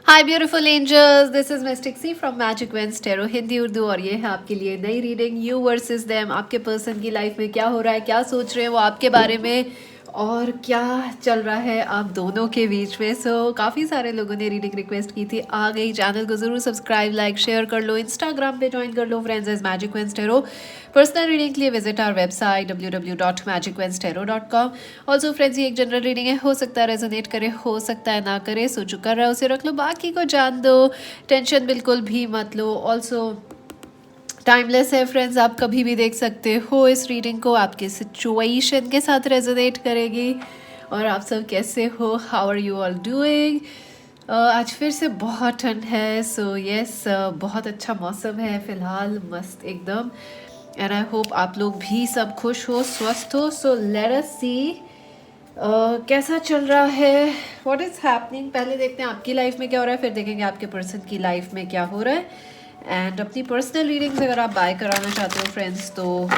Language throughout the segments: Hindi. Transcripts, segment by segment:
Hi beautiful angels, this is Mystic C from Magic veins tarot Hindi Urdu. और ये है आपके लिए नई रीडिंग यू वर्सेस देम। आपके पर्सन की लाइफ में क्या हो रहा है, क्या सोच रहे हैं वो आपके बारे में, और क्या चल रहा है आप दोनों के बीच में। काफ़ी सारे लोगों ने रीडिंग रिक्वेस्ट की थी, आ गई। चैनल को ज़रूर सब्सक्राइब लाइक शेयर कर लो, इंस्टाग्राम पे ज्वाइन कर लो friends as Magic veins Tarot. Personal reading के लिए visit our website www.magicvenstero.com। Also friends, ये एक जनरल रीडिंग है, हो सकता है रेजोनेट करे, हो सकता है ना करे। सो जो कर रहा है उसे रख लो, बाकी को जान दो, टेंशन बिल्कुल भी मत लो। ऑल्सो टाइमलेस है फ्रेंड्स, आप कभी भी देख सकते हो इस रीडिंग को, आपके सिचुएशन के साथ रेजोनेट करेगी। और आप सब कैसे हो, how are you all doing. आज फिर से बहुत ठंड है, सो यस बहुत अच्छा मौसम है फिलहाल, मस्त एकदम। एंड आई होप आप लोग भी सब खुश हो, स्वस्थ हो। सो लेट अस सी कैसा चल रहा है, व्हाट इज़ हैपनिंग। पहले देखते हैं आपकी लाइफ में क्या हो रहा है, फिर देखेंगे आपके पर्सन की लाइफ में क्या हो रहा है। एंड अपनी पर्सनल रीडिंग्स अगर आप बाय कराना चाहते हो फ्रेंड्स, तो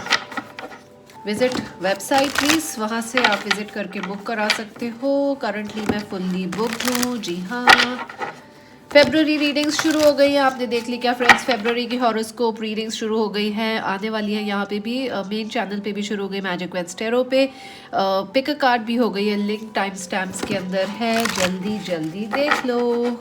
विजिट वेबसाइट प्लीज़, वहाँ से आप विजिट करके बुक करा सकते हो। करंटली मैं फुल्ली बुक हूँ, जी हाँ। फेब्रुअरी रीडिंग्स शुरू हो गई है, आपने देख ली क्या फ्रेंड्स। फेब्रुअरी की हॉरोस्कोप रीडिंग्स शुरू हो गई हैं, आने वाली है यहाँ पे भी, मेन चैनल पे भी शुरू हो गई मैजिक वेंस टेरो पे। पिक अ कार्ड भी हो गई है, लिंक टाइम स्टैम्प्स के अंदर है, जल्दी जल्दी देख लो।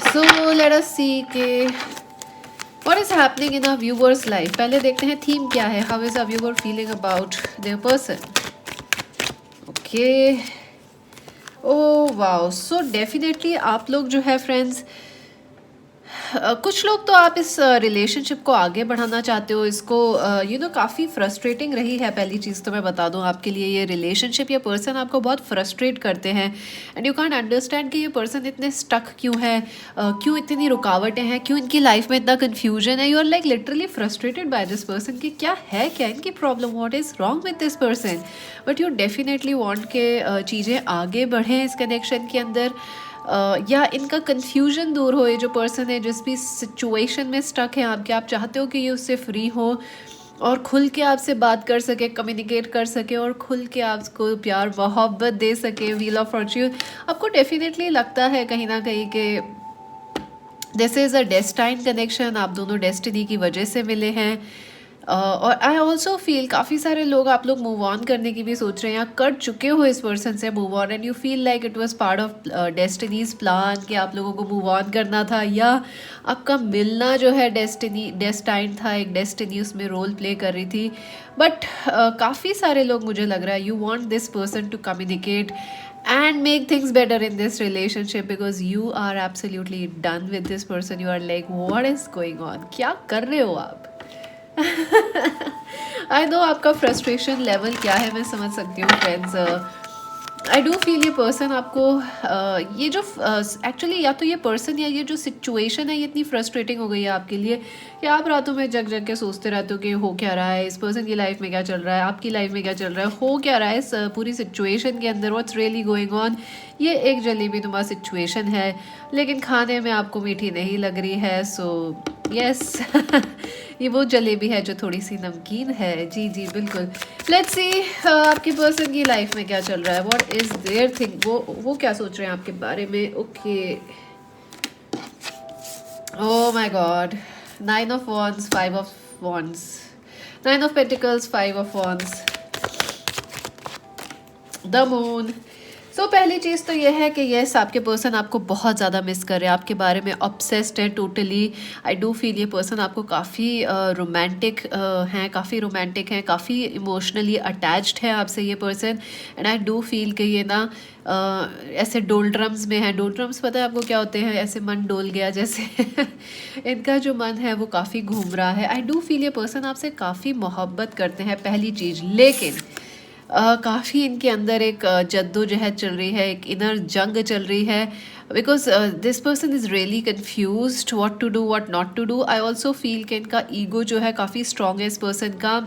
सो लेट अस सी के what is happening in a viewers life. पहले देखते हैं थीम क्या है, how is a viewer feeling about their person. Okay, oh wow, so definitely आप लोग जो है फ्रेंड्स, कुछ लोग तो आप इस रिलेशनशिप को आगे बढ़ाना चाहते हो, इसको काफ़ी फ्रस्ट्रेटिंग रही है। पहली चीज़ तो मैं बता दूं आपके लिए, ये रिलेशनशिप या पर्सन आपको बहुत फ्रस्ट्रेट करते हैं एंड यू कांट अंडरस्टैंड कि ये पर्सन इतने स्टक क्यों है, क्यों इतनी रुकावटें हैं, क्यों इनकी लाइफ में इतना कन्फ्यूजन है। You are like literally frustrated by this person कि क्या है, क्या इनकी problem, what is wrong with this person. But you definitely want के चीज़ें आगे बढ़ें इस कनेक्शन के अंदर, या इनका कन्फ्यूजन दूर हो। ये जो पर्सन है जिस भी सिचुएशन में स्टक है आपके, आप चाहते हो कि ये उससे फ्री हो और खुल के आपसे बात कर सके, कम्युनिकेट कर सके और खुल के आपको प्यार मोहब्बत दे सके। व्हील ऑफ फॉर्च्यून आपको डेफिनेटली लगता है कहीं ना कहीं कि this is a destined connection, आप दोनों डेस्टिनी की वजह से मिले हैं। और आई ऑल्सो फील काफ़ी सारे लोग, आप लोग मूव ऑन करने की भी सोच रहे हैं या कर चुके हो इस पर्सन से move on, and you feel like it was part of destiny's plan कि आप लोगों को मूव ऑन करना था, या आपका मिलना जो है डेस्टाइन था, एक डेस्टिनी उसमें रोल प्ले कर रही थी। बट काफ़ी सारे लोग, मुझे लग रहा है, you want this person to communicate and make things better in this relationship because you are absolutely done with this person. You are like, what is going on, क्या कर रहे हो आप। आई नो आपका फ्रस्ट्रेशन लेवल क्या है, मैं समझ सकती हूँ फ्रेंड्स। आई डू फील ये पर्सन आपको ये जो एक्चुअली या तो ये पर्सन या ये जो सिचुएशन है ये इतनी फ्रस्ट्रेटिंग हो गई है आपके लिए कि आप रातों में जग जग के सोचते रहते हो कि हो क्या रहा है, इस पर्सन की लाइफ में क्या चल रहा है, आपकी लाइफ में क्या चल रहा है, हो क्या रहा है इस पूरी सिचुएशन के अंदर, व्हाट्स रियली गोइंग ऑन। ये एक जलेबी नुमा सिचुएशन है, लेकिन खाने में आपको मीठी नहीं लग रही है। सो यस ये वो जलेबी है जो थोड़ी सी नमकीन है। जी जी बिल्कुल। लेट्स सी आपके पर्सन की लाइफ में क्या चल रहा है, व्हाट इज देयर थिंग, वो क्या सोच रहे हैं आपके बारे में। Okay, oh my god, 9 of wands, 5 of wands, 9 of pentacles, 5 of wands, the moon. So पहली चीज़ तो यह है कि यस आपके पर्सन आपको बहुत ज़्यादा मिस कर रहे हैं, आपके बारे में ऑब्सेस्ड है टोटली। आई डू फील ये पर्सन आपको काफ़ी रोमांटिक हैं, काफ़ी रोमांटिक हैं, काफ़ी इमोशनली अटैच्ड है आपसे ये person. And I do feel कि ये ना ऐसे डोलड्रम्स में है। डोलड्रम्स पता है आपको क्या होते हैं, ऐसे मन डोल गया जैसे इनका जो मन है वो काफ़ी घूम रहा है। आई डू फील ये पर्सन आपसे काफ़ी मोहब्बत करते हैं पहली चीज़, लेकिन काफ़ी इनके अंदर एक जद्दोजहद चल रही है, एक इनर जंग चल रही है, because this person is really confuse what to do what not to do. I also feel कि इनका ईगो जो है काफ़ी स्ट्रॉन्ग है इस पर्सन का,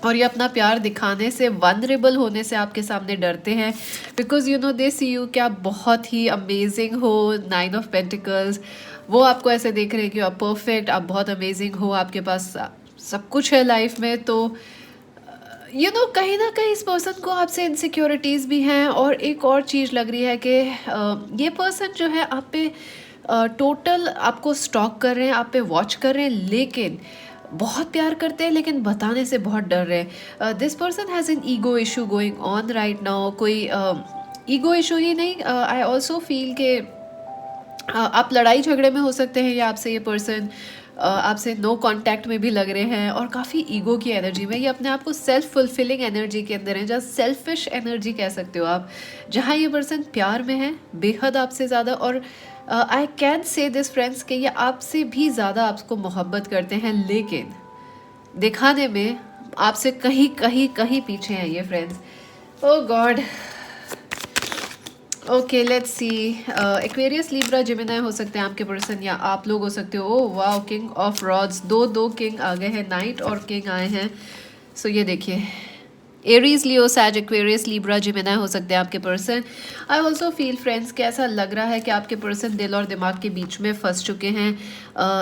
और ये अपना प्यार दिखाने से, वनरेबल होने से आपके सामने डरते हैं, because you know they see you कि आप बहुत ही अमेजिंग हो। 9 ऑफ पेंटिकल्स, वो आपको ऐसे देख रहे हैं कि आप परफेक्ट, आप बहुत अमेजिंग हो, आपके पास सब कुछ है लाइफ में। तो कहीं ना कहीं इस पर्सन को आपसे इनसिक्योरिटीज़ भी हैं, और एक और चीज़ लग रही है कि ये पर्सन जो है आप पे टोटल आपको स्टॉक कर रहे हैं, आप पे वॉच कर रहे हैं, लेकिन बहुत प्यार करते हैं लेकिन बताने से बहुत डर रहे हैं। This person has an ego issue going on right now. कोई ईगो इशू ही नहीं, आई ऑल्सो फील के आप लड़ाई झगड़े में हो सकते हैं, या आपसे ये पर्सन आपसे नो कांटेक्ट में भी लग रहे हैं, और काफ़ी ईगो की एनर्जी में, ये अपने आप को सेल्फ फुलफिलिंग एनर्जी के अंदर है, जहाँ सेल्फिश एनर्जी कह सकते हो आप, जहाँ ये पर्सन प्यार में है बेहद आपसे ज़्यादा। और I can say this friends कि ये आपसे भी ज़्यादा आपको मोहब्बत करते हैं, लेकिन दिखाने में आपसे कहीं कहीं कहीं पीछे हैं ये friends. Oh God. Okay let's see. Aquarius, Libra, Gemini हो सकते हैं आपके पर्सन, या आप लोग हो सकते हो। Oh wow, king of rods, दो किंग आ गए हैं, नाइट और किंग आए हैं। सो ये देखिए, एरीज, लियो, सैज, एक्वेरियस, लिब्रा, जेमिनी हो सकते हैं आपके पर्सन। आई ऑल्सो फील फ्रेंड्स कि ऐसा लग रहा है कि आपके पर्सन दिल और दिमाग के बीच में फंस चुके हैं।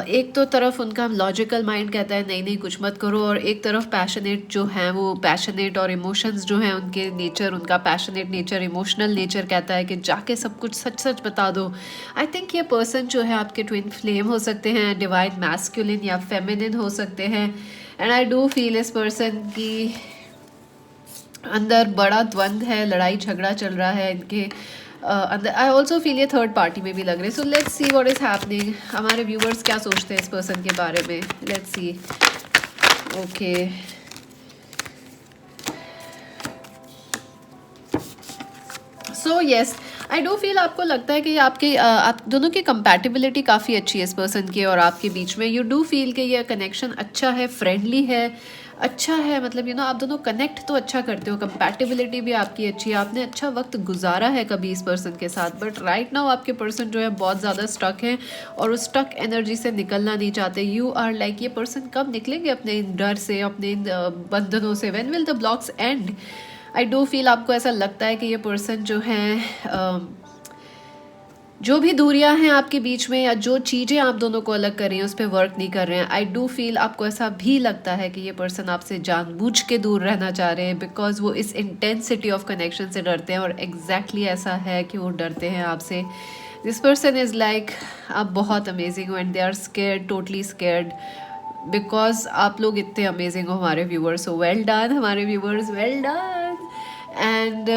एक तो तरफ उनका लॉजिकल माइंड कहता है नहीं नहीं कुछ मत करो, और एक तरफ पैशनेट जो हैं वो पैशनेट, और इमोशंस जो हैं उनके नेचर, उनका पैशनेट नेचर, इमोशनल नेचर कहता है कि जाके सब कुछ सच सच बता दो। आई थिंक ये पर्सन जो है आपके ट्विन फ्लेम हो सकते हैं, डिवाइन मैस्कुलिन या फेमिनिन हो सकते हैं। एंड आई डू फील इस पर्सन की अंदर बड़ा द्वंद है, लड़ाई झगड़ा चल रहा है इनके अंदर। आई ऑल्सो फील ये थर्ड पार्टी में भी लग रहे हैं। सो let's see what is happening. हमारे व्यूवर्स क्या सोचते हैं इस पर्सन के बारे में, let's C. Okay so yes, I do feel आपको लगता है कि आपके आप दोनों की कंपैटिबिलिटी काफ़ी अच्छी है इस पर्सन की और आपके बीच में। यू डू फील कि ये कनेक्शन अच्छा है, फ्रेंडली है, अच्छा है, मतलब आप दोनों कनेक्ट तो अच्छा करते हो, कंपैटिबिलिटी भी आपकी अच्छी है, आपने अच्छा वक्त गुजारा है कभी इस पर्सन के साथ। बट राइट नाउ आपके पर्सन जो है बहुत ज़्यादा स्टक है, और उस स्टक एनर्जी से निकलना नहीं चाहते। यू आर लाइक ये पर्सन कब निकलेंगे अपने इन डर से, अपने इन बंधनों से, when will the blocks and. I do feel आपको ऐसा लगता है कि ये पर्सन जो है जो भी दूरियां हैं आपके बीच में, या जो चीज़ें आप दोनों को अलग कर रही हैं उस पर वर्क नहीं कर रहे हैं। आई डू फील आपको ऐसा भी लगता है कि ये पर्सन आपसे जानबूझ के दूर रहना चाह रहे हैं, बिकॉज वो इस इंटेंसिटी ऑफ कनेक्शन से डरते हैं, और एग्जैक्टली ऐसा है कि वो डरते हैं आपसे। दिस पर्सन इज़ लाइक आप बहुत अमेजिंग हो, and they are scared, totally scared, because आप लोग इतने अमेजिंग हो हमारे व्यूवर्स। हो वेल डन हमारे viewers, well done. And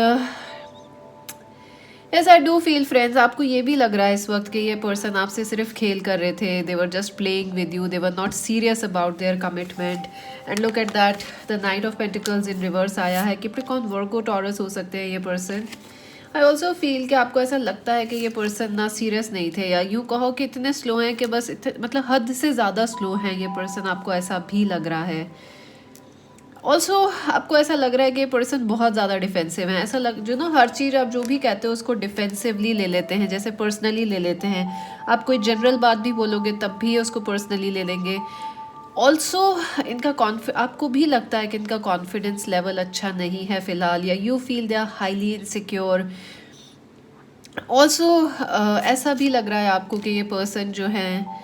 yes I do feel friends, आपको ये भी लग रहा है इस वक्त कि ये पर्सन आपसे सिर्फ खेल कर रहे थे, they were just playing with you, they were not serious about their commitment. And look at that, the knight of pentacles in reverse आया है। कैप्रिकॉर्न, वर्गो, टॉरस हो सकते हैं ये पर्सन। आई ऑल्सो फील कि आपको ऐसा लगता है कि ये पर्सन ना सीरियस नहीं थे, या यूँ कहो कि इतने स्लो हैं कि बस मतलब हद से ज़्यादा स्लो हैं ये पर्सन, आपको ऐसा भी लग रहा है। ऑल्सो आपको ऐसा लग रहा है कि ये पर्सन बहुत ज़्यादा डिफेंसिव है, ऐसा लग हर चीज़ आप जो भी कहते हो उसको डिफेंसिवली ले लेते हैं, जैसे पर्सनली ले लेते हैं। आप कोई जनरल बात भी बोलोगे तब भी उसको पर्सनली ले लेंगे। ऑल्सो इनका आपको भी लगता है कि इनका कॉन्फिडेंस लेवल अच्छा नहीं है फ़िलहाल, या you feel they are highly insecure. Also ऐसा भी लग रहा है आपको कि ये पर्सन जो है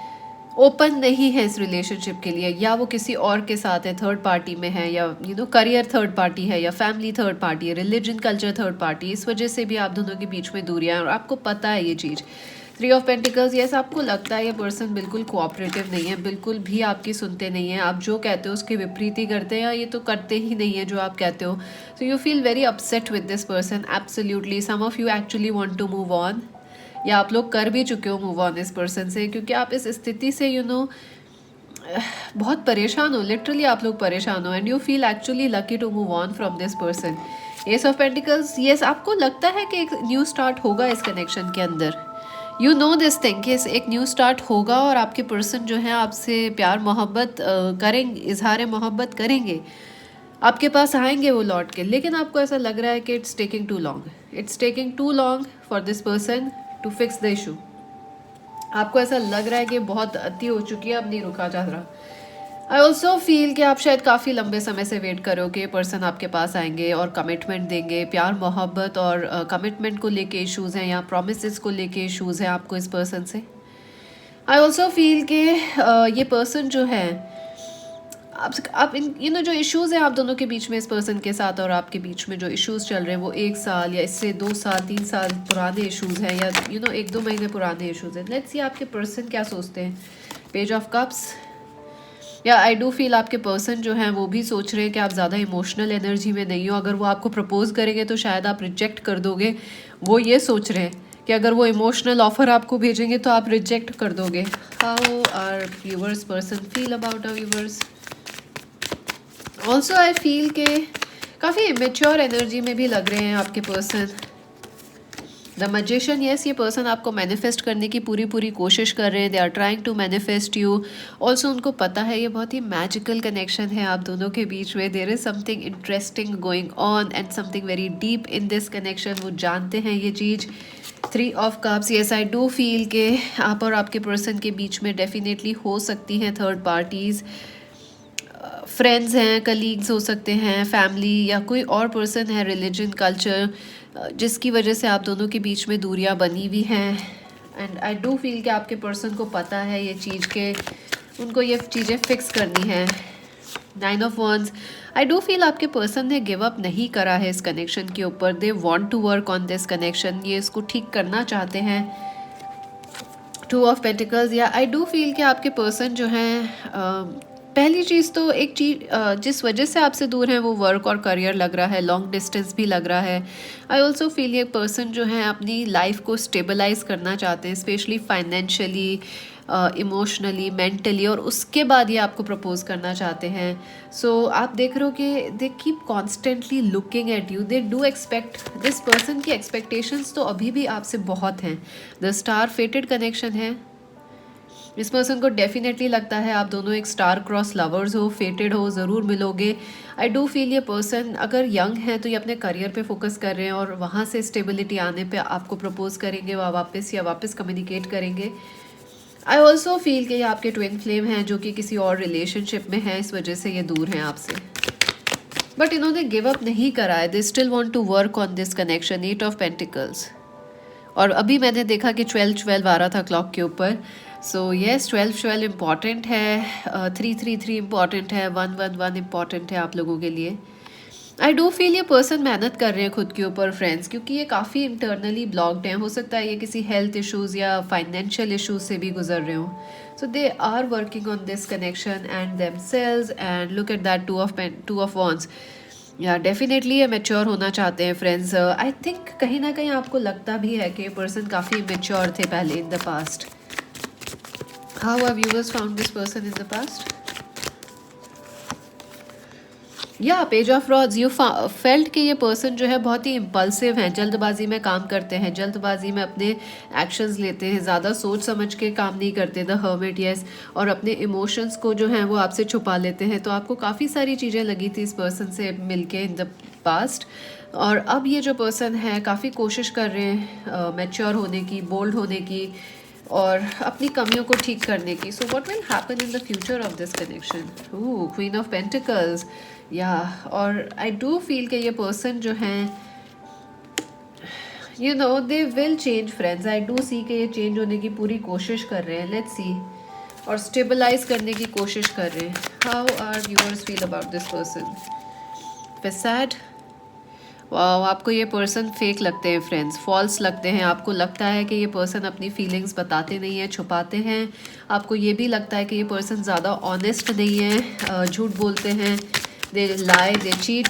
ओपन नहीं है इस रिलेशनशिप के लिए, या वो किसी और के साथ है, थर्ड पार्टी में है, या करियर थर्ड पार्टी है, या फैमिली थर्ड पार्टी है, रिलीजन कल्चर थर्ड पार्टी। इस वजह से भी आप दोनों के बीच में दूरियां हैं, और आपको पता है ये चीज़। 3 ऑफ पेंटिकल्स, यस आपको लगता है ये पर्सन बिल्कुल कोऑपरेटिव नहीं है, बिल्कुल भी आपकी सुनते नहीं है, आप जो कहते हो उसके विपरीत ही करते हैं, ये तो करते ही नहीं है जो आप कहते हो। So you feel very upset with this person, absolutely. Some of you actually want to move on, या आप लोग कर भी चुके हो मूव ऑन इस पर्सन से, क्योंकि आप इस स्थिति से बहुत परेशान हो, लिटरली आप लोग परेशान हो, and you feel actually lucky to move on from this person. Ace of pentacles, yes आपको लगता है कि एक न्यू स्टार्ट होगा इस कनेक्शन के अंदर। यू नो दिस थिंग कि एक न्यू स्टार्ट होगा, और आपके पर्सन जो है आपसे प्यार मोहब्बत करेंगे, इजहार मोहब्बत करेंगे, आपके पास आएंगे वो लौट के। लेकिन आपको ऐसा लग रहा है कि it's taking too long, it's taking too long for this person to fix the issue. आपको ऐसा लग रहा है कि बहुत अति हो चुकी है, अब नहीं रुका जा रहा। आई ऑल्सो फील कि आप शायद काफ़ी लंबे समय से वेट करो कि ये पर्सन आपके पास आएंगे और कमिटमेंट देंगे। प्यार मोहब्बत और कमिटमेंट को लेके इश्यूज़ हैं, या प्रोमिसेस को लेके इश्यूज़ हैं आपको इस पर्सन से। आई ऑल्सो फील कि ये पर्सन जो है आप इन जो इश्यूज़ हैं आप दोनों के बीच में, इस पर्सन के साथ और आपके बीच में जो इश्यूज़ चल रहे हैं वो 1 साल या इससे 2 साल 3 साल पुराने इश्यूज़ हैं, या 1-2 महीने पुराने इश्यूज़ हैं। लेट्स सी आपके पर्सन क्या सोचते हैं। पेज ऑफ कप्स, या आई डू फील आपके पर्सन जो हैं वो भी सोच रहे हैं कि आप ज़्यादा इमोशनल एनर्जी में नहीं हो। अगर वो आपको प्रपोज करेंगे तो शायद आप रिजेक्ट कर दोगे, वो ये सोच रहे हैं कि अगर वो इमोशनल ऑफर आपको भेजेंगे तो आप रिजेक्ट कर दोगे। How are viewers person feel about our viewers. Also I feel के काफ़ी इमेच्योर एनर्जी में भी लग रहे हैं आपके पर्सन। द मैजिशियन, यस, ये पर्सन आपको मैनिफेस्ट करने की पूरी कोशिश कर रहे हैं। They are trying to manifest you. Also उनको पता है ये बहुत ही मैजिकल कनेक्शन है आप दोनों के बीच में। There is something interesting going on and something very deep in this connection. वो जानते हैं ये चीज़। 3 of cups, yes I do feel के आप और आपके पर्सन के बीच में डेफिनेटली हो सकती हैं थर्ड पार्टीज़। फ्रेंड्स हैं, कलीग्स हो सकते हैं, फैमिली या कोई और पर्सन है, रिलीजन, कल्चर, जिसकी वजह से आप दोनों के बीच में दूरियां बनी हुई हैं। एंड आई डू फील कि आपके पर्सन को पता है ये चीज़ के उनको ये चीज़ें फिक्स करनी है। 9 of wands, I do feel आपके पर्सन ने गिव अप नहीं करा है इस कनेक्शन के ऊपर। They want to work on this connection, ये इसको ठीक करना चाहते हैं। 2 ऑफ पेंटिकल्स, या आई डू फील कि आपके पर्सन जो हैं पहली चीज़ तो एक चीज़ जिस वजह से आपसे दूर है वो वर्क और करियर लग रहा है, लॉन्ग डिस्टेंस भी लग रहा है। आई ऑल्सो फील ये पर्सन जो है अपनी लाइफ को स्टेबलाइज करना चाहते हैं, स्पेशली फाइनेंशियली, इमोशनली, मेंटली, और उसके बाद ये आपको प्रपोज करना चाहते हैं। सो आप देख रहे हो कि they keep constantly looking at you. They do expect, this person की एक्सपेक्टेशंस तो अभी भी आपसे बहुत हैं। द स्टार फेटेड कनेक्शन है। इस पर्सन को डेफिनेटली लगता है आप दोनों एक स्टार क्रॉस लवर्स हो, फेटेड हो, ज़रूर मिलोगे। आई डू फील ये पर्सन अगर यंग है तो ये अपने करियर पे फोकस कर रहे हैं और वहाँ से स्टेबिलिटी आने पे आपको प्रपोज करेंगे, वापस कम्युनिकेट करेंगे। आई ऑल्सो फील कि ये आपके ट्विन फ्लेम हैं जो कि किसी और रिलेशनशिप में हैं, इस वजह से ये दूर हैं आपसे। बट इन्होंने गिव अप नहीं करा है। They still want to work on this connection. 8 of pentacles, और अभी मैंने देखा कि 12-12 आ रहा था क्लॉक के ऊपर। सो येस, 12-12 इम्पॉर्टेंट है, 3-3-3 इम्पॉर्टेंट है, 1-1-1 इम्पॉर्टेंट है आप लोगों के लिए। आई डू फील ये पर्सन मेहनत कर रहे हैं खुद के ऊपर फ्रेंड्स, क्योंकि ये काफ़ी इंटरनली ब्लॉक्ड हैं। हो सकता है ये किसी हेल्थ इश्यूज़ या फाइनेंशियल इश्यूज से भी गुजर रहे हों। So they are working on this connection and themselves. And look at that 2 of wands, या डेफिनेटली ये मेच्योर होना चाहते हैं फ्रेंड्स। आई थिंक कहीं ना कहीं आपको लगता भी है कि ये पर्सन काफ़ी मेच्योर थे पहले in the past. How are viewers found this person in the past. या page of rods, you felt कि ये पर्सन जो है बहुत ही इम्पल्सिव हैं, जल्दबाजी में काम करते हैं, जल्दबाजी में अपने एक्शंस लेते हैं, ज़्यादा सोच समझ के काम नहीं करते। द हर्मिट, यस, और अपने इमोशंस को जो है वो आपसे छुपा लेते हैं। तो आपको काफ़ी सारी चीज़ें लगी थी इस पर्सन से मिलके इन द पास्ट, और अब ये जो पर्सन है काफ़ी कोशिश कर रहे हैं मैच्योर होने की, बोल्ड होने की, और अपनी कमियों को ठीक करने की। So what will happen in the future of this connection. Queen of pentacles, या और आई डू फील कि ये पर्सन जो हैं they will change friends. I do see कि ये चेंज होने की पूरी कोशिश कर रहे हैं। लेट्स सी, और स्टेबलाइज करने की कोशिश कर रहे हैं। How are viewers feel about this person. Facade, वाह, आपको ये पर्सन फेक लगते हैं फ्रेंड्स, फॉल्स लगते हैं। आपको लगता है कि ये पर्सन अपनी फीलिंग्स बताते नहीं हैं, छुपाते हैं। आपको ये भी लगता है कि ये पर्सन ज़्यादा ऑनेस्ट नहीं है, झूठ बोलते हैं, दे लाई, दे चीट।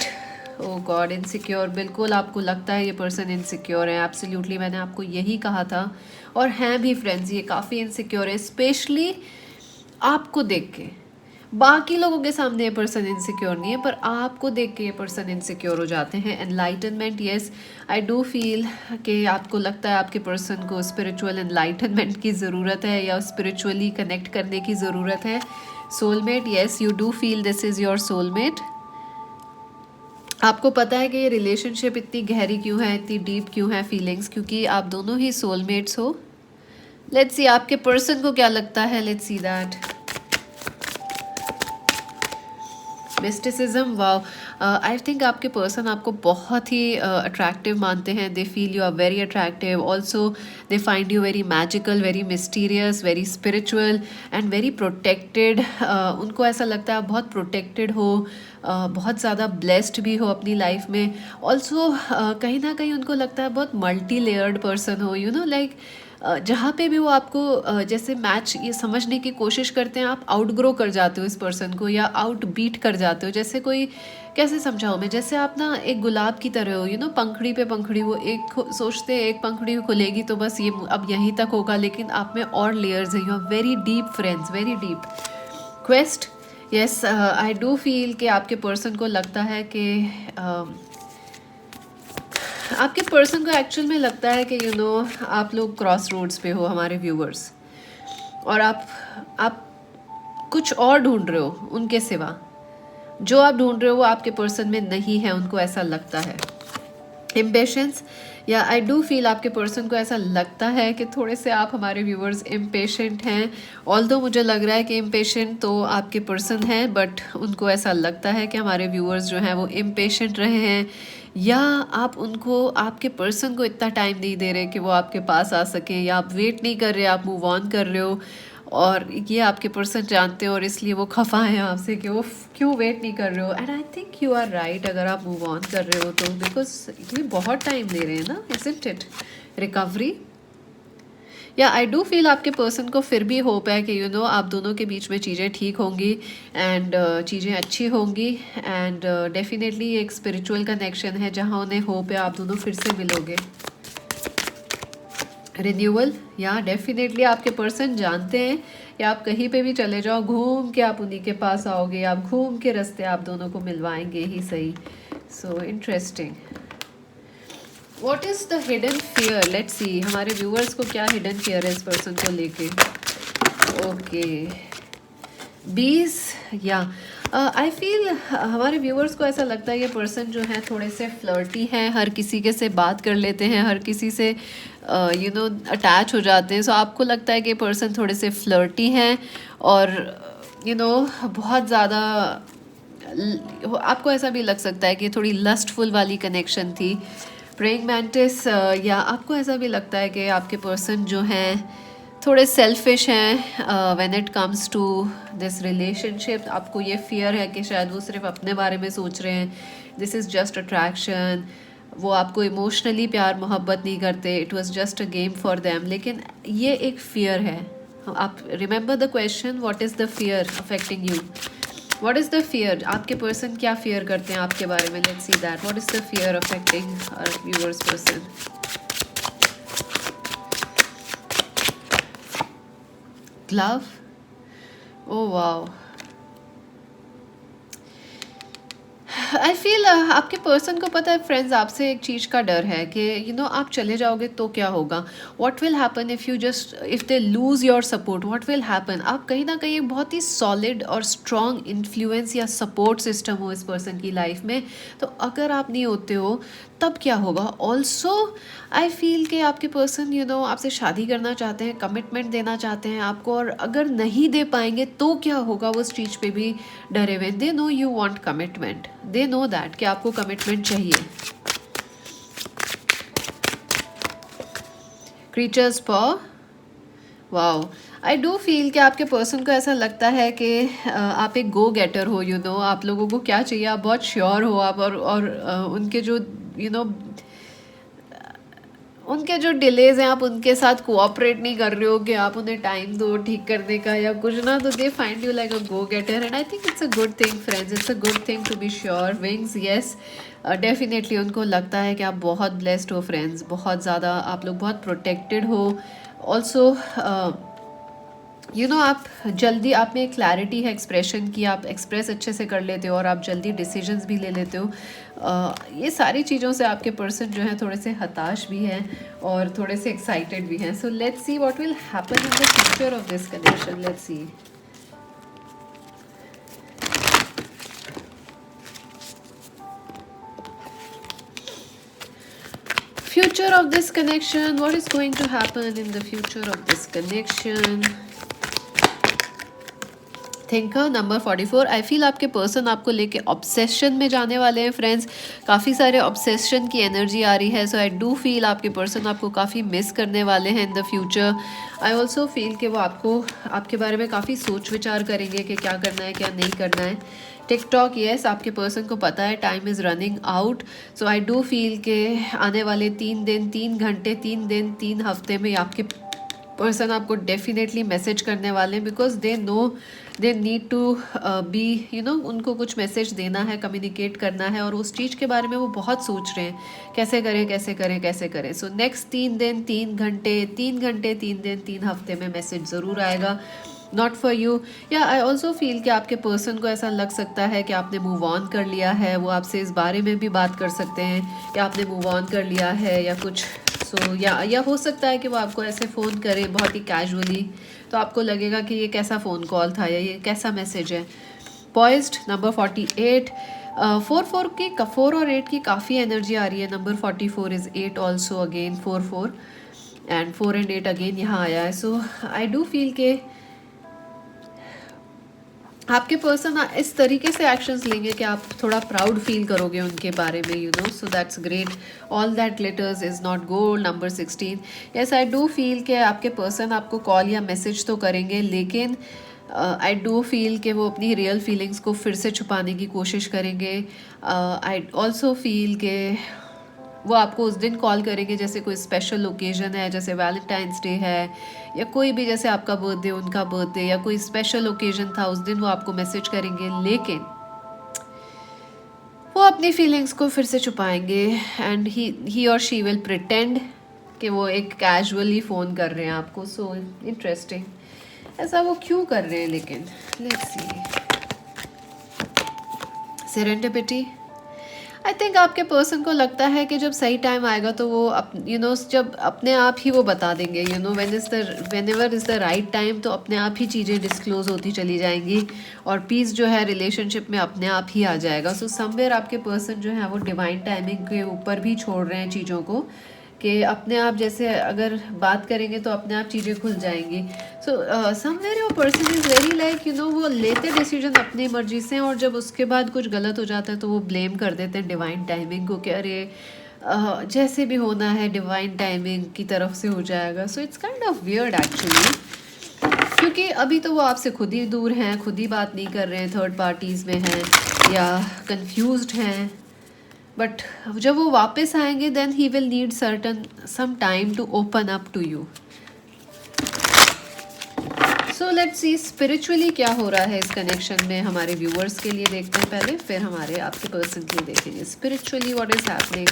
ओ गॉड, इनसिक्योर, बिल्कुल आपको लगता है ये पर्सन इनसिक्योर है। एब्सोल्युटली, मैंने आपको यही कहा था, और हैं भी फ्रेंड्स, ये काफ़ी इनसिक्योर है, स्पेशली आपको देख के। बाकी लोगों के सामने ये पर्सन इनसिक्योर नहीं है, पर आपको देख के ये पर्सन इनसिक्योर हो जाते हैं। Enlightenment, yes, I do feel कि आपको लगता है आपके पर्सन को स्पिरिचुअल एनलाइटनमेंट की ज़रूरत है या स्पिरिचुअली कनेक्ट करने की ज़रूरत है। Soulmate, yes, you do feel this is your soulmate. आपको पता है कि ये रिलेशनशिप इतनी गहरी क्यों है, इतनी डीप क्यों है फीलिंग्स, क्योंकि आप दोनों ही सोलमेट्स हो। लेट्स सी आपके पर्सन को क्या लगता है। Let's see that. Mysticism, wow, I think आपके पर्सन आपको बहुत ही अट्रैक्टिव मानते हैं. They feel you are very attractive. Also they find you very magical, very mysterious, very spiritual and very protected. उनको ऐसा लगता है आप बहुत प्रोटेक्टेड हो, बहुत ज़्यादा ब्लेस्ड भी हो अपनी लाइफ में. ऑल्सो कहीं ना कहीं उनको लगता है बहुत मल्टी लेयर्ड पर्सन हो, यू नो लाइक जहाँ पे भी वो आपको जैसे मैच ये समझने की कोशिश करते हैं, आप आउटग्रो कर जाते हो इस पर्सन को या आउट बीट कर जाते हो. जैसे कोई, कैसे समझाऊँ मैं, जैसे आप ना एक गुलाब की तरह हो, यू नो पंखड़ी पे पंखड़ी. वो एक सोचते हैं एक पंखड़ी खुलेगी तो बस ये अब यहीं तक होगा, लेकिन आप में और लेयर्स हैं. You are very deep friends, very deep. Quest, yes, I do feel कि आपके पर्सन को लगता है कि आपके पर्सन को एक्चुअल में लगता है कि यू नो आप लोग क्रॉस रोड्स पे हो हमारे व्यूवर्स, और आप कुछ और ढूंढ रहे हो उनके सिवा. जो आप ढूंढ रहे हो वो आपके पर्सन में नहीं है, उनको ऐसा लगता है. इम्पेशेंस, या आई डू फील आपके पर्सन को ऐसा लगता है कि थोड़े से आप हमारे व्यूवर्स इम्पेशेंट हैं. ऑल्दो मुझे लग रहा है कि इम्पेशेंट तो आपके पर्सन हैं, बट उनको ऐसा लगता है कि हमारे व्यूवर्स जो हैं वो इम्पेशेंट रहे हैं, या आप उनको, आपके पर्सन को इतना टाइम नहीं दे रहे कि वो आपके पास आ सकें, या आप वेट नहीं कर रहे, आप मूव ऑन कर रहे हो. और ये आपके पर्सन जानते हो और इसलिए वो खफा हैं आपसे कि वो क्यों वेट नहीं कर रहे हो. And I think you are right अगर आप मूव ऑन कर रहे हो तो, बिकॉज ये बहुत टाइम ले रहे हैं ना, इज़न्ट इट, रिकवरी. या आई डू फील आपके पर्सन को फिर भी होप है कि यू नो आप दोनों के बीच में चीज़ें ठीक होंगी एंड चीज़ें अच्छी होंगी. एंड डेफिनेटली एक स्पिरिचुअल कनेक्शन है जहाँ उन्हें होप है आप दोनों फिर से मिलोगे. रिन्यूअल, या डेफिनेटली आपके पर्सन जानते हैं कि आप कहीं पे भी चले जाओ, घूम के आप उन्हीं के पास आओगे, आप घूम के रास्ते आप दोनों को मिलवाएंगे ही सही. So interesting. What is the hidden fear, let's see हमारे व्यूअर्स को क्या हिडन फियर है इस पर्सन को लेके. ओके, 20, या आई फील हमारे व्यूअर्स को ऐसा लगता है ये पर्सन जो है थोड़े से फ्लर्टी हैं, हर किसी के से बात कर लेते हैं, हर किसी से यू नो अटैच हो जाते हैं. सो आपको लगता है कि ये पर्सन थोड़े से फ्लर्टी हैं और यू नो बहुत ज़्यादा, आपको ऐसा भी लग सकता है कि थोड़ी लस्टफुल वाली कनेक्शन थी. प्रेइंग मैंटिस, या आपको ऐसा भी लगता है कि आपके पर्सन जो हैं थोड़े सेल्फिश हैं when it comes to this relationship. आपको ये फियर है कि शायद वो सिर्फ अपने बारे में सोच रहे हैं, दिस इज़ जस्ट अट्रैक्शन. वो आपको इमोशनली प्यार मोहब्बत नहीं करते, it was just a game for them. लेकिन ये एक फियर है. आप remember the question, what is the fear affecting you, what is the fear, आपके पर्सन क्या फियर करते हैं आपके बारे में. Let's see that, what is the fear affecting our viewers person. Glove, oh wow. I feel आपके पर्सन को पता है फ्रेंड्स, आपसे एक चीज़ का डर है कि यू नो आप चले जाओगे तो क्या होगा. What will happen if you just, if they lose your support, what will happen. आप कहीं ना कहीं एक बहुत ही सॉलिड और स्ट्रॉन्ग इन्फ्लुएंस या सपोर्ट सिस्टम हो इस पर्सन की लाइफ में, तो अगर आप नहीं होते हो तब क्या होगा. ऑल्सो आई फील कि आपके पर्सन यू नो आपसे शादी करना चाहते हैं, कमिटमेंट देना चाहते हैं आपको, और अगर नहीं दे पाएंगे तो क्या होगा, वो उस चीज़ पे भी डरे हुए. They know you want commitment, they know that कि आपको कमिटमेंट चाहिए. क्रीचर्स पॉ, वाओ. आई डू फील कि आपके पर्सन को ऐसा लगता है कि आप एक गो गेटर हो, यू नो आप लोगों को क्या चाहिए आप बहुत श्योर हो आप, और उनके जो यू नो उनके जो डिलेज हैं आप उनके साथ कोऑपरेट नहीं कर रहे हो कि आप उन्हें टाइम दो ठीक करने का या कुछ ना, तो they find you like a go getter. And I think it's a good thing friends, it's a good thing to be sure. Wings, yes, definitely उनको लगता है कि आप बहुत ब्लेस्ड हो फ्रेंड्स, बहुत ज़्यादा आप लोग बहुत प्रोटेक्टेड हो. ऑल्सो यू नो आप जल्दी, आप में क्लैरिटी है एक्सप्रेशन की, आप एक्सप्रेस अच्छे से कर लेते हो और आप जल्दी डिसीजंस भी ले लेते हो. ये सारी चीज़ों से आपके पर्सन जो है थोड़े से हताश भी हैं और थोड़े से एक्साइटेड भी हैं. सो let's see what will happen in the future of this connection. Let's see. Future of this connection, what is going to happen in the future of this connection. Thinker number 44, I feel आपके पर्सन आपको लेके ऑब्सेशन में जाने वाले हैं फ्रेंड्स। काफ़ी सारे ऑब्सेशन की एनर्जी आ रही है। सो आई डू फील आपके पर्सन आपको काफ़ी मिस करने वाले हैं in the future. I also feel कि वो आपको आपके बारे में काफ़ी सोच विचार करेंगे कि क्या करना है क्या नहीं करना है। टिकटॉक येस, आपके पर्सन को पता है time is running out. So I do feel के आने वाले 3 दिन 3 घंटे 3 दिन 3 हफ्ते में आपके पर्सन आपको डेफिनेटली मैसेज करने वाले हैं, because they know they need to be उनको कुछ मैसेज देना है, कम्युनिकेट करना है, और उस चीज़ के बारे में वो बहुत सोच रहे हैं कैसे करें कैसे करें कैसे करें। सो नेक्स्ट 3 दिन 3 घंटे 3 घंटे 3 दिन 3 हफ्ते में मैसेज ज़रूर आएगा, नॉट फॉर यू। या आई ऑल्सो फील कि आपके पर्सन को ऐसा लग सकता है कि आपने मूव ऑन कर लिया है। वो आपसे इस बारे में भी बात कर सकते हैं कि आपने मूव ऑन कर लिया है या कुछ। सो या हो सकता है कि वो आपको ऐसे फ़ोन करें बहुत ही कैजुअली, तो आपको लगेगा कि ये कैसा फ़ोन कॉल था या ये कैसा मैसेज है। पॉइज्ड नंबर 48, 4 और 8 की काफ़ी एनर्जी आ रही है। Number 44 is 8 also, again 4 and 4 and 8 again यहाँ आया है। सो आई डू फील के आपके पर्सन इस तरीके से एक्शंस लेंगे कि आप थोड़ा प्राउड फील करोगे उनके बारे में, so that's great. All that letters is not gold number 16, yes I do feel कि आपके पर्सन आपको कॉल या मैसेज तो करेंगे, लेकिन आई डू फील कि वो अपनी रियल फीलिंग्स को फिर से छुपाने की कोशिश करेंगे। आई ऑल्सो फील के वो आपको उस दिन कॉल करेंगे जैसे कोई स्पेशल ओकेजन है, जैसे वैलेंटाइंस डे है या कोई भी, जैसे आपका बर्थडे उनका बर्थडे या कोई स्पेशल ओकेजन था, उस दिन वो आपको मैसेज करेंगे, लेकिन वो अपनी फीलिंग्स को फिर से छुपाएंगे एंड ही और शी विल प्रिटेंड कि वो एक कैजुअली फ़ोन कर रहे हैं आपको। सो इंटरेस्टिंग, ऐसा वो क्यों कर रहे हैं, लेकिन let's see. Serendipity, I think आपके पर्सन को लगता है कि जब सही टाइम आएगा तो वो जब अपने आप ही वो बता देंगे, when ever is the right time, तो अपने आप ही चीज़ें डिस्क्लोज होती चली जाएंगी और पीस जो है रिलेशनशिप में अपने आप ही आ जाएगा। सो समवेयर आपके पर्सन जो है वो डिवाइन टाइमिंग के ऊपर भी छोड़ रहे हैं चीज़ों को, कि अपने आप जैसे अगर बात करेंगे तो अपने आप चीज़ें खुल जाएंगी। So somewhere your person is very like वो लेते डिसीजन अपनी मर्जी से, और जब उसके बाद कुछ गलत हो जाता है तो वो ब्लेम कर देते हैं डिवाइन टाइमिंग को कि अरे जैसे भी होना है डिवाइन टाइमिंग की तरफ से हो जाएगा। So it's kind of weird actually, क्योंकि अभी तो वो आपसे खुद ही दूर हैं, खुद ही बात नहीं कर रहे हैं, थर्ड पार्टीज़ में हैं या कंफ्यूज्ड हैं, बट जब वो वापस आएंगे then he will need some time to open up to you. So let's see spiritually क्या हो रहा है इस कनेक्शन में हमारे व्यूअर्स के लिए, देखते हैं पहले, फिर हमारे आपके पर्सन के लिए देखेंगे spiritually what is happening.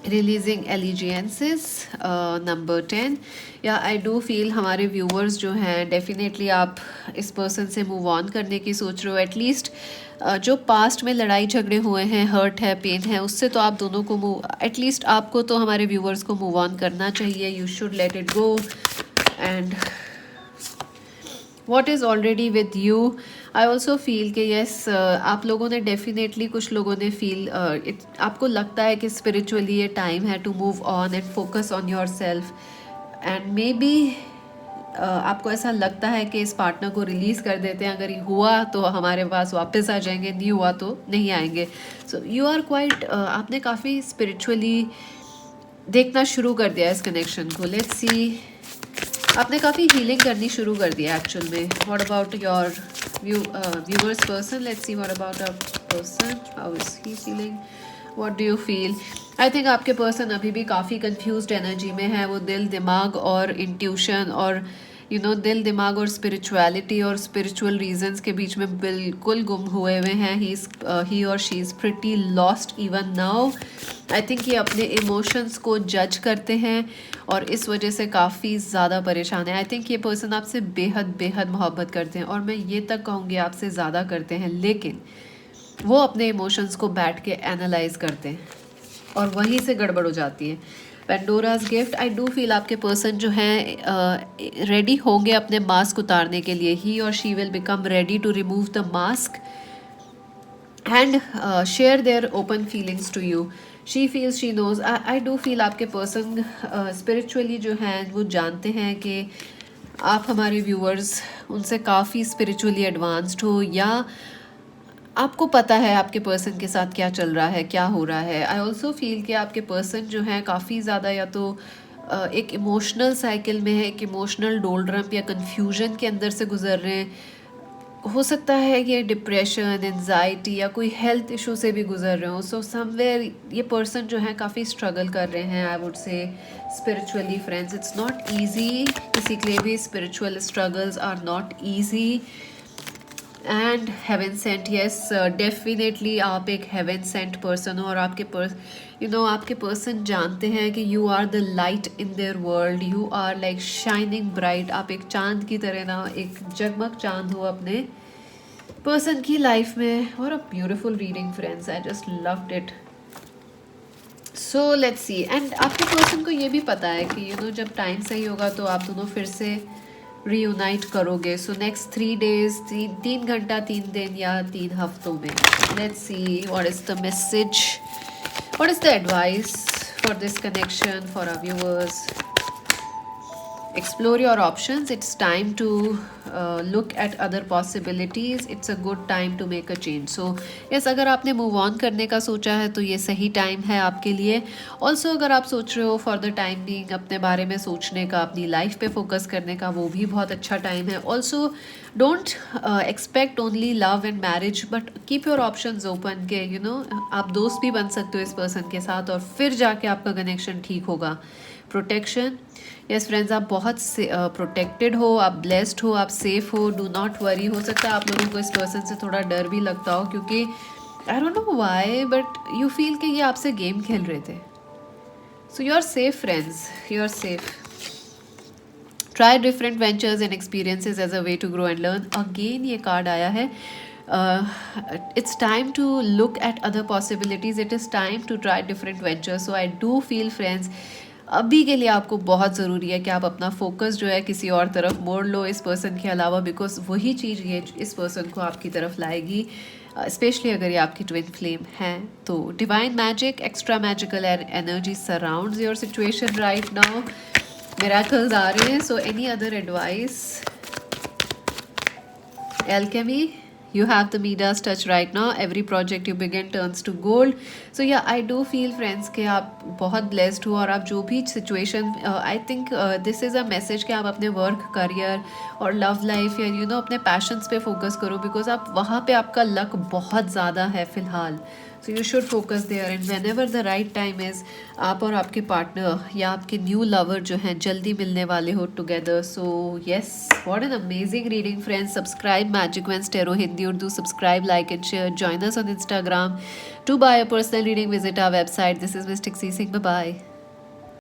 Releasing allegiances number 10, या आई डू फील हमारे व्यूअर्स जो हैं डेफिनेटली आप इस पर्सन से मूव ऑन करने की सोच रहे हो। एटलीस्ट जो पास्ट में लड़ाई झगड़े हुए हैं, हर्ट है, पेन है, उससे तो आप दोनों को एटलीस्ट आपको तो हमारे व्यूअर्स को मूव ऑन करना चाहिए। You should let it go and what is already with you. I also feel कि येस आप लोगों ने डेफिनेटली, कुछ लोगों ने फील आपको लगता है कि स्पिरिचुअली ये टाइम है to move on and focus on yourself, and maybe आपको ऐसा लगता है कि इस पार्टनर को रिलीज़ कर देते हैं, अगर हुआ तो हमारे पास वापस आ जाएंगे, नहीं हुआ तो नहीं आएंगे। सो यू आर क्वाइट, आपने काफ़ी स्पिरिचुअली देखना शुरू कर दिया इस कनेक्शन को। लेट्स सी, आपने काफ़ी हीलिंग करनी शुरू कर दिया एक्चुअल में। What about your viewers person, let's see what about a person, how is he feeling, what do you feel. I think आपके पर्सन अभी भी काफ़ी कंफ्यूज्ड एनर्जी में है। वो दिल दिमाग और इंट्यूशन और दिल दिमाग और स्पिरिचुअलिटी और स्पिरिचुअल रीजंस के बीच में बिल्कुल गुम हुए हुए हैं। ही और she is pretty lost even now. I think ये अपने इमोशंस को जज करते हैं और इस वजह से काफ़ी ज़्यादा परेशान है। आई थिंक ये पर्सन आपसे बेहद बेहद मोहब्बत करते हैं, और मैं ये तक कहूँगी आपसे ज़्यादा करते हैं, लेकिन वो अपने इमोशंस को बैठ के एनालाइज करते हैं और वहीं से गड़बड़ हो जाती है। Pandora's gift, I do feel आपके पर्सन जो हैं रेडी होंगे अपने मास्क उतारने के लिए। ही और she will become ready to remove the mask and share their open feelings to you. She feels, she knows. I do feel आपके पर्सन स्पिरिचुअली जो हैं वो जानते हैं कि आप हमारे व्यूअर्स उनसे काफ़ी स्पिरिचुअली एडवांस्ड हो, या आपको पता है आपके पर्सन के साथ क्या चल रहा है, क्या हो रहा है। आई ऑल्सो फील कि आपके पर्सन जो है काफ़ी ज़्यादा या तो एक इमोशनल साइकिल में है, एक इमोशनल डोलड्रम या कन्फ्यूजन के अंदर से गुजर रहे हैं। हो सकता है ये डिप्रेशन, एंजाइटी या कोई हेल्थ इशू से भी गुजर रहे हो। सो समवेयर ये पर्सन जो है काफ़ी स्ट्रगल कर रहे हैं, I would say spiritually friends. It's not easy, किसी के लिए भी spiritual struggles are not easy. And heaven sent, yes definitely आप एक हेवन सेंट पर्सन हो, और आपके आपके पर्सन जानते हैं कि you are the light in their world, you are like shining bright. आप एक चांद की तरह ना, एक जगमग चांद हो अपने पर्सन की लाइफ में। और a beautiful reading friends, I just loved it. So let's C. And आपके पर्सन को ये भी पता है कि जब टाइम सही होगा तो आप दोनों फिर से रीयूनाइट करोगे। सो नेक्स्ट 3 डेज, 3 घंटा, 3 दिन या 3 हफ्तों में। Let's see what is the message, what is the advice for this connection for our viewers. Explore your options. It's time to look at other possibilities. It's a good time to make a change. So yes, अगर आपने मूव ऑन करने का सोचा है तो ये सही टाइम है आपके लिए। ऑल्सो अगर आप सोच रहे हो फॉर द टाइम बीइंग अपने बारे में सोचने का, अपनी लाइफ पे फोकस करने का, वो भी बहुत अच्छा टाइम है। Also don't expect only love and marriage, but keep your options open के आप दोस्त भी बन सकते हो इस पर्सन के साथ, और फिर जाके आपका कनेक्शन ठीक होगा। प्रोटेक्शन, यस फ्रेंड्स, आप बहुत प्रोटेक्टेड हो, आप ब्लेस्ड हो, आप सेफ हो, डू नॉट वरी। हो सकता है आप लोगों को इस पर्सन से थोड़ा डर भी लगता हो, क्योंकि I don't know why but you feel कि ये आपसे गेम खेल रहे थे। So you are safe friends, you are safe. Try different ventures and experiences as a way to grow and learn. Again ये कार्ड आया है, it's time to look at other possibilities, it is time to try different ventures. So I do feel friends, अभी के लिए आपको बहुत ज़रूरी है कि आप अपना फोकस जो है किसी और तरफ मोड़ लो इस पर्सन के अलावा, बिकॉज वही चीज़ ये इस पर्सन को आपकी तरफ लाएगी, स्पेशली अगर ये आपकी ट्विन फ्लेम है तो। Divine magic, extra magical energy surrounds your situation right now. Miracles आ रहे हैं। So any other advice? Alchemy, you have the Midas touch right now. Every project you begin turns to gold. So yeah, I do feel friends कि आप बहुत blessed हो, और आप जो भी situation, I think this is a message कि आप अपने work, career और love life या अपने passions पे focus करो, because आप वहाँ पे आपका luck बहुत ज़्यादा है फिलहाल। So you should focus there, and whenever the right time is, आप और आपके पार्टनर या आपके न्यू लवर जो हैं जल्दी मिलने वाले हो together. So yes, what an amazing reading friends. Subscribe Magic Wens Tarot Hindi Urdu. Subscribe, like and share. Join us on Instagram. To buy a personal reading, visit our website. This is Mystic C. Singh. Bye bye.